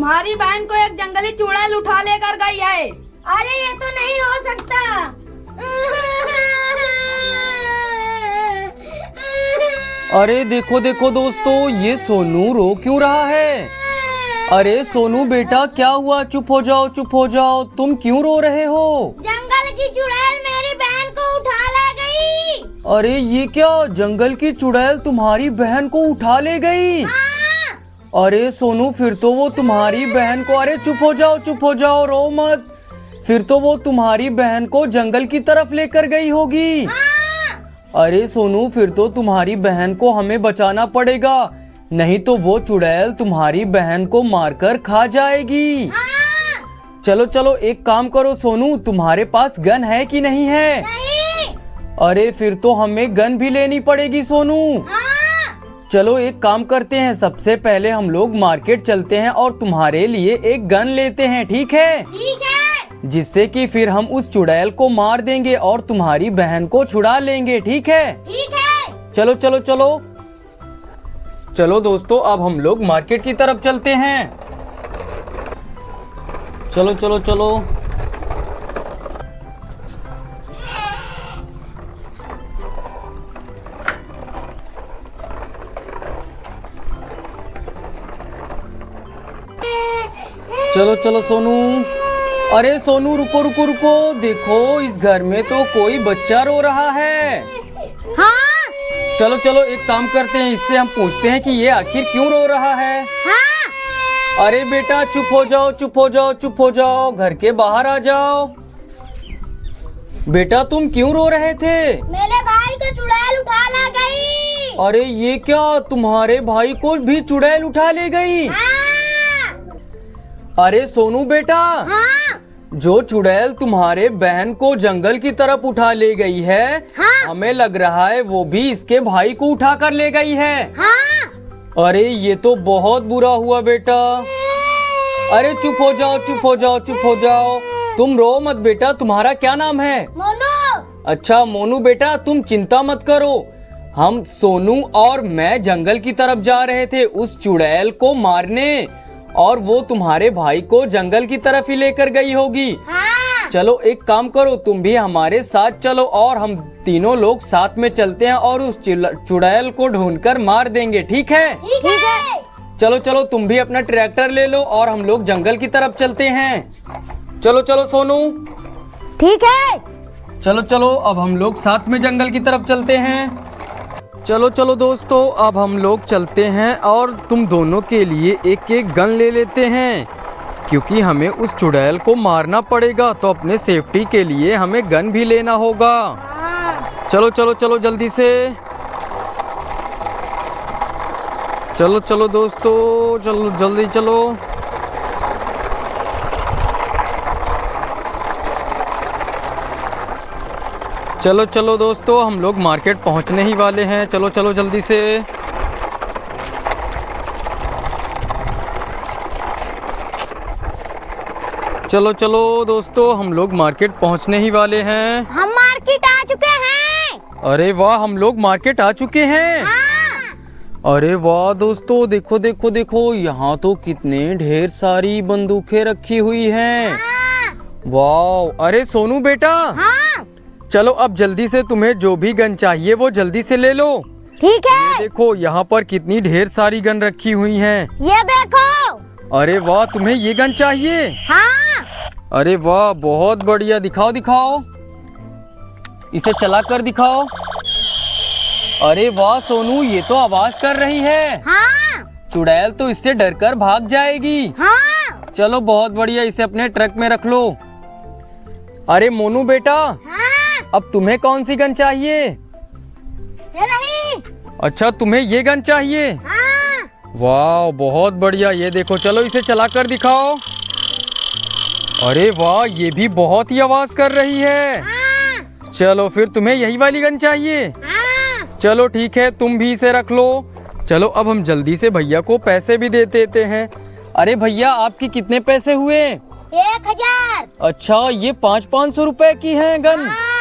तुम्हारी बहन को एक जंगली चुड़ैल उठा लेकर गई है। अरे ये तो नहीं हो सकता। अरे देखो देखो दोस्तों, ये सोनू रो क्यों रहा है? अरे सोनू बेटा क्या हुआ? चुप हो जाओ, चुप हो जाओ। तुम क्यों रो रहे हो? जंगल की चुड़ैल मेरी बहन को उठा ले गई। अरे ये क्या, जंगल की चुड़ैल तुम्हारी बहन को उठा ले गई? हाँ। अरे सोनू फिर तो वो तुम्हारी बहन को, अरे चुप हो जाओ, चुप हो जाओ, रो मत। फिर तो वो तुम्हारी बहन को जंगल की तरफ लेकर गई होगी। हाँ। अरे सोनू फिर तो तुम्हारी बहन को हमें बचाना पड़ेगा, नहीं तो वो चुड़ैल तुम्हारी बहन को मारकर खा जाएगी। हाँ। चलो चलो एक काम करो सोनू, तुम्हारे पास गन है कि नहीं है? नहीं। अरे फिर तो हमें गन भी लेनी पड़ेगी सोनू। हाँ। चलो एक काम करते हैं, सबसे पहले हम लोग मार्केट चलते हैं और तुम्हारे लिए एक गन लेते हैं, ठीक है? ठीक है। जिससे कि फिर हम उस चुड़ैल को मार देंगे और तुम्हारी बहन को छुड़ा लेंगे, ठीक है? ठीक है। चलो चलो चलो चलो दोस्तों, अब हम लोग मार्केट की तरफ चलते हैं। चलो चलो चलो। चलो चलो सोनू। अरे सोनू रुको रुको रुको, देखो इस घर में तो कोई बच्चा रो रहा है। हाँ। चलो चलो एक काम करते हैं, इससे हम पूछते हैं कि ये आखिर क्यों रो रहा है। हाँ। अरे बेटा चुप हो जाओ, चुप हो जाओ, चुप हो जाओ, घर के बाहर आ जाओ। बेटा तुम क्यों रो रहे थे? मेरे भाई को चुड़ैल उठा ले गई। अरे ये क्या, तुम्हारे भाई को भी चुड़ैल उठा ले गई? हाँ। अरे सोनू बेटा, हाँ। जो चुड़ैल तुम्हारे बहन को जंगल की तरफ उठा ले गई है, हाँ। हमें लग रहा है वो भी इसके भाई को उठा कर ले गई है। हाँ। अरे ये तो बहुत बुरा हुआ बेटा। अरे चुप हो जाओ, चुप हो जाओ, चुप हो जाओ, तुम रो मत बेटा। तुम्हारा क्या नाम है? मोनू। अच्छा मोनू बेटा, तुम चिंता मत करो, हम सोनू और मैं जंगल की तरफ जा रहे थे उस चुड़ैल को मारने, और वो तुम्हारे भाई को जंगल की तरफ ही लेकर गई होगी। हाँ। चलो एक काम करो, तुम भी हमारे साथ चलो और हम तीनों लोग साथ में चलते हैं और उस चुड़ैल को ढूंढकर मार देंगे, ठीक है? ठीक है। चलो चलो तुम भी अपना ट्रैक्टर ले लो और हम लोग जंगल की तरफ चलते हैं। चलो चलो सोनू। ठीक है। चलो चलो अब हम लोग साथ में जंगल की तरफ चलते हैं। चलो चलो दोस्तों, अब हम लोग चलते हैं और तुम दोनों के लिए एक एक गन ले लेते हैं, क्योंकि हमें उस चुड़ैल को मारना पड़ेगा, तो अपने सेफ्टी के लिए हमें गन भी लेना होगा। चलो चलो चलो जल्दी से। चलो चलो दोस्तों, चलो जल्दी चलो। चलो चलो दोस्तों, हम लोग मार्केट पहुंचने ही वाले हैं। चलो चलो जल्दी से। चलो चलो दोस्तों, हम लोग मार्केट पहुंचने ही वाले हैं। हम मार्केट आ चुके हैं। अरे वाह, हम लोग मार्केट आ चुके हैं। हाँ। अरे वाह दोस्तों, देखो देखो देखो, यहाँ तो कितने ढेर सारी बंदूकें रखी हुई हैं। हाँ। वाह। अरे सोनू बेटा, हाँ। चलो अब जल्दी से तुम्हें जो भी गन चाहिए वो जल्दी से ले लो। ठीक है। देखो यहाँ पर कितनी ढेर सारी गन रखी हुई हैं। ये देखो। अरे वाह, तुम्हें ये गन चाहिए? हाँ। अरे वाह, बहुत बढ़िया, दिखाओ दिखाओ, इसे चला कर दिखाओ। अरे वाह सोनू, ये तो आवाज कर रही है। हाँ। चुड़ैल तो इससे डरकर भाग जाएगी। हाँ। चलो बहुत बढ़िया, इसे अपने ट्रक में रख लो। अरे मोनू बेटा, हाँ। अब तुम्हें कौन सी गन चाहिए? ये नहीं। अच्छा तुम्हें ये गन चाहिए? हाँ। वाह बहुत बढ़िया, ये देखो, चलो इसे चला कर दिखाओ। अरे वाह, ये भी बहुत ही आवाज कर रही है। हाँ। चलो फिर तुम्हें यही वाली गन चाहिए? हाँ। चलो ठीक है, तुम भी इसे रख लो। चलो अब हम जल्दी से भैया को पैसे भी दे देते हैं। अरे भैया, आपके कितने पैसे हुए? 1000। अच्छा, ये 500 रुपए की है गन। हाँ।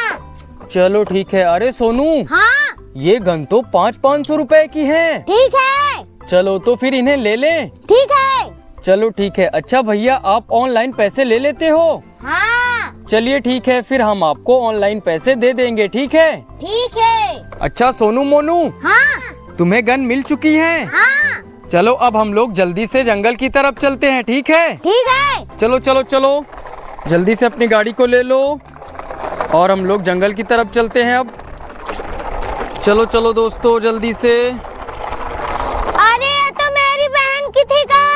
चलो ठीक है। अरे सोनू, हाँ। ये गन तो 500 रुपए की है। ठीक है। चलो तो फिर इन्हें ले लें। ठीक है। चलो ठीक है। अच्छा भैया, आप ऑनलाइन पैसे ले लेते हो? हाँ चलिए ठीक है, फिर हम आपको ऑनलाइन पैसे दे देंगे, ठीक है? ठीक है। अच्छा सोनू मोनू, हाँ तुम्हें गन मिल चुकी है? हाँ चलो अब हम लोग जल्दी से जंगल की तरफ चलते हैं, ठीक है? ठीक है। चलो चलो चलो, जल्दी से अपनी गाड़ी को ले लो और हम लोग जंगल की तरफ चलते हैं अब। चलो चलो दोस्तों, जल्दी से। अरे ये तो मेरी बहन की थी कार।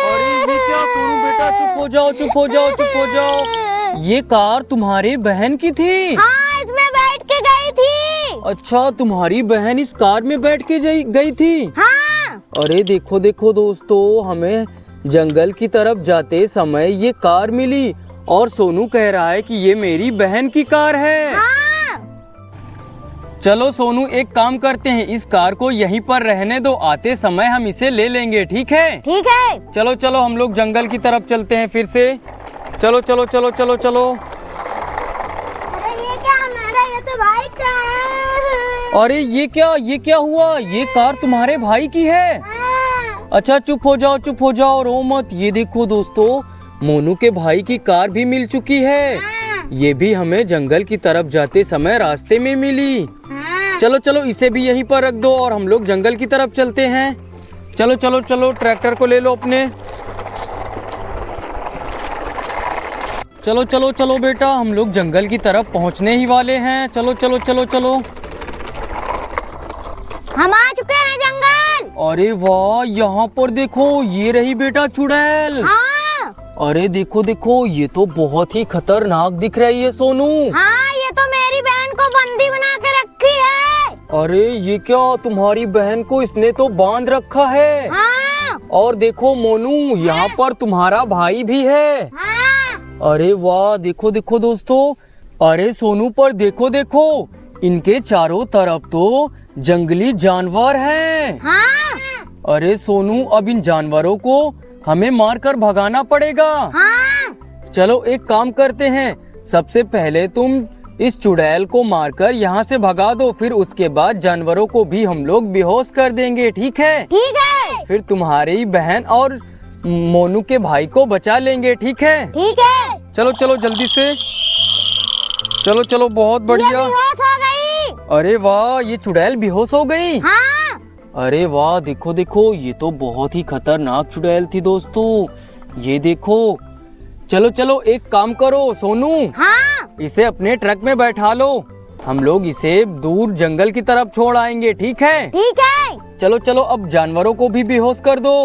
अरे ये क्या सोनू बेटा, चुप हो जाओ, चुप हो जाओ, चुप हो जाओ। ये कार तुम्हारे बहन की थी? हाँ, इसमें बैठ के गई थी। अच्छा, तुम्हारी बहन इस कार में बैठ के गई थी? हाँ अरे देखो देखो दोस्तों, हमें जंगल की तरफ जाते समय ये कार मिली और सोनू कह रहा है कि ये मेरी बहन की कार है। हाँ चलो सोनू, एक काम करते हैं, इस कार को यहीं पर रहने दो, आते समय हम इसे ले लेंगे, ठीक है? ठीक है। चलो चलो, हम लोग जंगल की तरफ चलते हैं फिर से। चलो चलो चलो चलो चलो। अरे ये क्या हमारा, ये तो बाइक है। अरे ये क्या हुआ? ये कार तुम्हारे भाई की है? हाँ। अच्छा चुप हो जाओ, चुप हो जाओ, रो मत। ये देखो दोस्तों, मोनू के भाई की कार भी मिल चुकी है। हाँ। ये भी हमें जंगल की तरफ जाते समय रास्ते में मिली। हाँ। चलो चलो, इसे भी यहीं पर रख दो और हम लोग जंगल की तरफ चलते हैं। चलो चलो चलो, ट्रैक्टर को ले लो अपने। चलो चलो चलो बेटा, हम लोग जंगल की तरफ पहुंचने ही वाले हैं। चलो चलो चलो चलो। हम आ चुके हैं जंगल। अरे वाह, यहाँ पर देखो, ये रही बेटा चुड़ैल। हाँ अरे देखो देखो, ये तो बहुत ही खतरनाक दिख रही है सोनू। हाँ, ये तो मेरी बहन को बंदी बना के रखी है। अरे ये क्या, तुम्हारी बहन को इसने तो बांध रखा है। हाँ और देखो मोनू, यहाँ पर तुम्हारा भाई भी है। हाँ। अरे वाह, देखो देखो दोस्तों। अरे सोनू पर देखो देखो, इनके चारों तरफ तो जंगली जानवर हैं। हाँ अरे सोनू, अब इन जानवरों को हमें मारकर भगाना पड़ेगा। हाँ। चलो एक काम करते हैं, सबसे पहले तुम इस चुड़ैल को मारकर यहाँ से भगा दो, फिर उसके बाद जानवरों को भी हम लोग बेहोश कर देंगे, ठीक है? ठीक है। फिर तुम्हारी बहन और मोनू के भाई को बचा लेंगे, ठीक है? ठीक है। चलो चलो जल्दी से। चलो चलो, बहुत ये बढ़िया। बेहोश हो गई। अरे वाह, ये चुड़ैल बेहोश हो गई। हाँ अरे वाह, देखो देखो, ये तो बहुत ही खतरनाक चुड़ैल थी दोस्तों। ये देखो। चलो चलो, एक काम करो सोनू, हाँ। इसे अपने ट्रक में बैठा लो, हम लोग इसे दूर जंगल की तरफ छोड़ आएंगे, ठीक है? ठीक है। चलो चलो, अब जानवरों को भी बेहोश कर दो।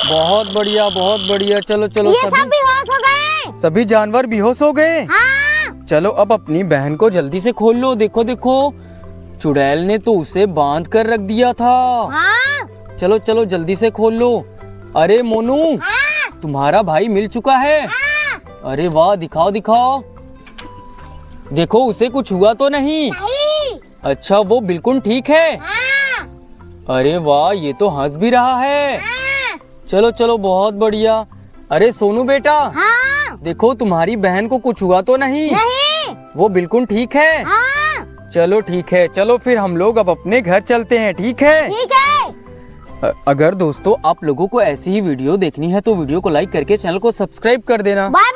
बहुत बढ़िया, बहुत बढ़िया। चलो चलो, ये सब बेहोश हो गए। सभी जानवर बेहोश हो गए। हाँ चलो अब अपनी बहन को जल्दी से खोल लो। देखो देखो, चुड़ैल ने तो उसे बांध कर रख दिया था। हाँ। चलो चलो, जल्दी से खोल लो। अरे मोनू, हाँ। तुम्हारा भाई मिल चुका है। हाँ। अरे वाह, दिखाओ दिखाओ। देखो, उसे कुछ हुआ तो नहीं? नहीं। अच्छा, वो बिल्कुल ठीक है। हाँ। अरे वाह, ये तो हंस भी रहा है। हाँ। चलो चलो, बहुत बढ़िया। अरे सोनू बेटा, हाँ। देखो तुम्हारी बहन को कुछ हुआ तो नहीं? नहीं। वो बिल्कुल ठीक है। हाँ। चलो ठीक है, चलो फिर हम लोग अब अपने घर चलते हैं, ठीक है? ठीक है। अगर दोस्तों आप लोगों को ऐसी ही वीडियो देखनी है तो वीडियो को लाइक करके चैनल को सब्सक्राइब कर देना। बाय।